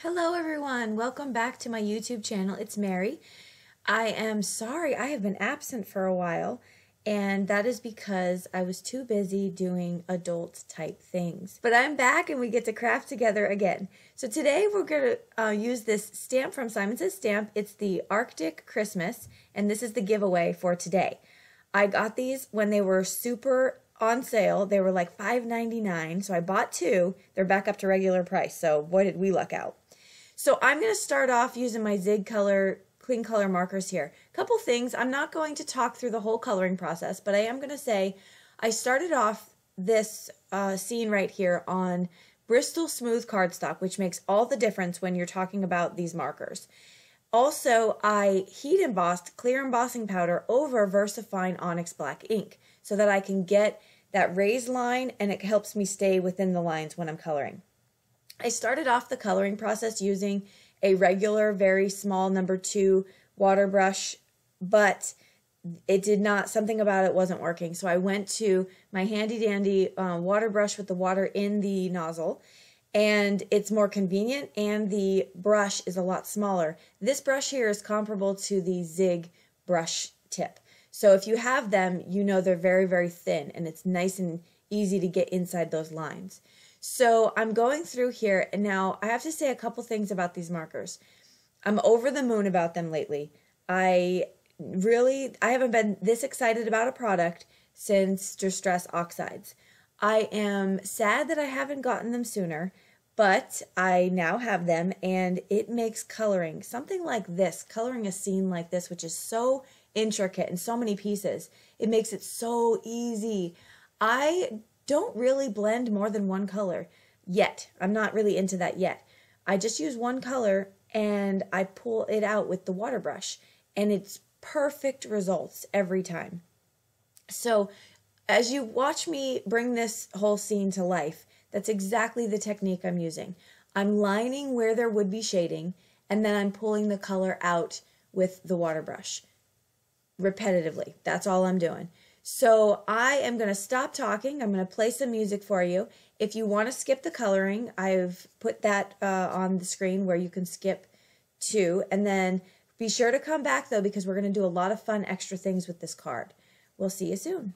Hello everyone, welcome back to my YouTube channel. It's Mary. I am sorry I have been absent for a while, and that is because I was too busy doing adult type things. But I'm back and we get to craft together again. So today we're going to use this stamp from Simon Says Stamp. It's the Arctic Christmas, and this is the giveaway for today. I got these when they were super on sale. They were like $5.99, so I bought two. They're back up to regular price, so boy did we luck out. So I'm going to start off using my Zig Color Clean Color markers here. A couple things. I'm not going to talk through the whole coloring process, but I am going to say I started off this scene right here on Bristol Smooth Cardstock, which makes all the difference when you're talking about these markers. Also, I heat embossed clear embossing powder over VersaFine Onyx Black ink so that I can get that raised line, and it helps me stay within the lines when I'm coloring. I started off the coloring process using a regular, very small #2 water brush, but it did not, something about it wasn't working. So I went to my handy dandy water brush with the water in the nozzle, and it's more convenient, and the brush is a lot smaller. This brush here is comparable to the Zig brush tip. So if you have them, you know they're very, very thin, and it's nice and easy to get inside those lines. So I'm going through here, and now I have to say a couple things about these markers. I'm over the moon about them lately. I haven't been this excited about a product since Distress Oxides. I am sad that I haven't gotten them sooner, but I now have them, and it makes coloring something like this, coloring a scene like this, which is so intricate and so many pieces. It makes it so easy. I don't really blend more than one color yet. I'm not really into that yet. I just use one color and I pull it out with the water brush, and it's perfect results every time. So as you watch me bring this whole scene to life, that's exactly the technique I'm using. I'm lining where there would be shading, and then I'm pulling the color out with the water brush repetitively. That's all I'm doing. So I am going to stop talking. I'm going to play some music for you. If you want to skip the coloring, I've put that on the screen where you can skip to. And then be sure to come back, though, because we're going to do a lot of fun extra things with this card. We'll see you soon.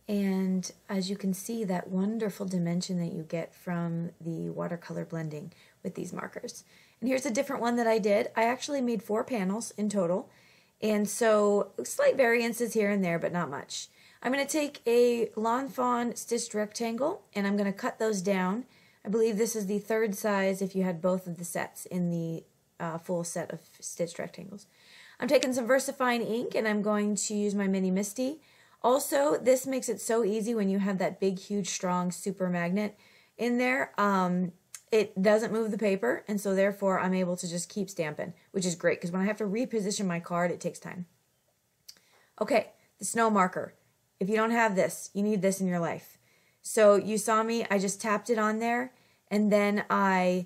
And as you can see, that wonderful dimension that you get from the watercolor blending with these markers. And here's a different one that I did. I actually made 4 panels in total. And so slight variances here and there, but not much. I'm going to take a Lawn Fawn stitched rectangle and I'm going to cut those down. I believe this is the 3rd size if you had both of the sets in the full set of stitched rectangles. I'm taking some VersaFine ink and I'm going to use my Mini Misty. Also, this makes it so easy when you have that big, huge, strong super magnet in there. It doesn't move the paper, and so therefore I'm able to just keep stamping, which is great because when I have to reposition my card, it takes time. Okay, the snow marker. If you don't have this, you need this in your life. So you saw me, I just tapped it on there, and then I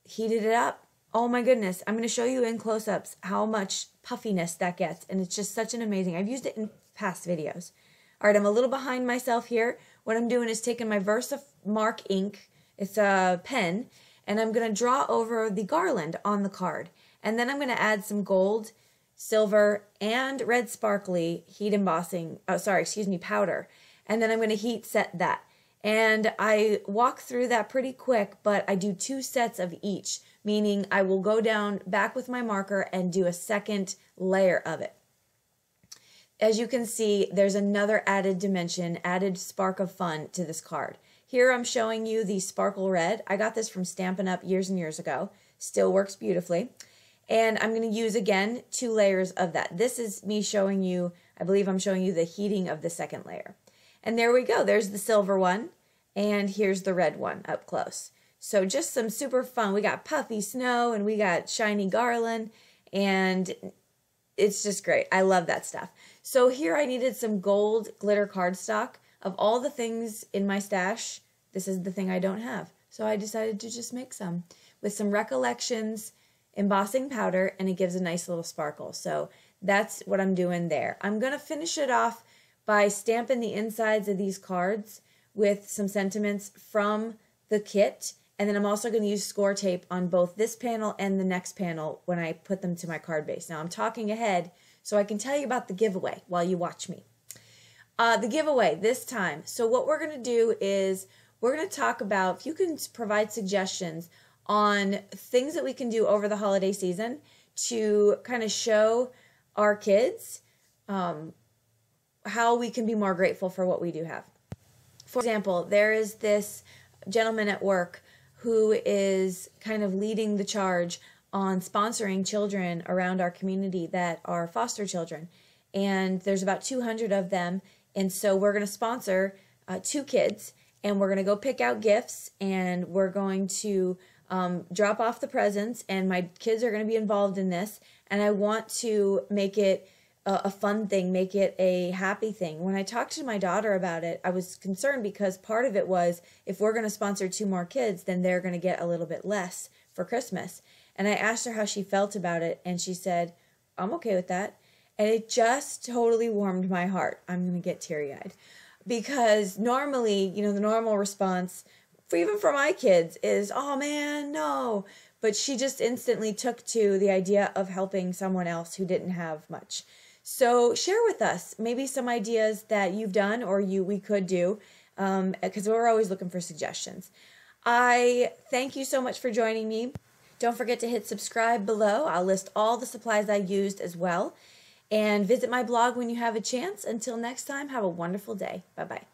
heated it up. Oh my goodness, I'm going to show you in close-ups how much puffiness that gets, and it's just such an amazing, I've used it in past videos. All right, I'm a little behind myself here. What I'm doing is taking my Versamark ink, it's a pen, and I'm going to draw over the garland on the card. And then I'm going to add some gold, silver, and red sparkly heat embossing, powder. And then I'm going to heat set that. And I walk through that pretty quick, but I do 2 sets of each, meaning I will go down back with my marker and do a second layer of it. As you can see, there's another added dimension, added spark of fun to this card. Here I'm showing you the sparkle red. I got this from Stampin' Up! Years and years ago. Still works beautifully. And I'm going to use, again, 2 layers of that. This is me showing you, I believe I'm showing you the heating of the second layer. And there we go. There's the silver one. And here's the red one up close. So just some super fun. We got puffy snow and we got shiny garland. And it's just great. I love that stuff. So here I needed some gold glitter cardstock. Of all the things in my stash, this is the thing I don't have. So I decided to just make some with some Recollections embossing powder, and it gives a nice little sparkle. So that's what I'm doing there. I'm going to finish it off by stamping the insides of these cards with some sentiments from the kit. And then I'm also going to use score tape on both this panel and the next panel when I put them to my card base. Now I'm talking ahead so I can tell you about the giveaway while you watch me. The giveaway this time. So what we're going to do is we're going to talk about, if you can provide suggestions on things that we can do over the holiday season to kind of show our kids how we can be more grateful for what we do have. For example, there is this gentleman at work who is kind of leading the charge on sponsoring children around our community that are foster children. And there's about 200 of them. And so we're going to sponsor 2 kids, and we're going to go pick out gifts, and we're going to drop off the presents, and my kids are going to be involved in this. And I want to make it a fun thing, make it a happy thing. When I talked to my daughter about it, I was concerned because part of it was if we're going to sponsor 2 more kids, then they're going to get a little bit less for Christmas. And I asked her how she felt about it, and she said, I'm okay with that. And it just totally warmed my heart. I'm going to get teary-eyed. Because normally, you know, the normal response, even for my kids, is, oh man, no. But she just instantly took to the idea of helping someone else who didn't have much. So share with us maybe some ideas that you've done or we could do, because we're always looking for suggestions. I thank you so much for joining me. Don't forget to hit subscribe below. I'll list all the supplies I used as well. And visit my blog when you have a chance. Until next time, have a wonderful day. Bye-bye.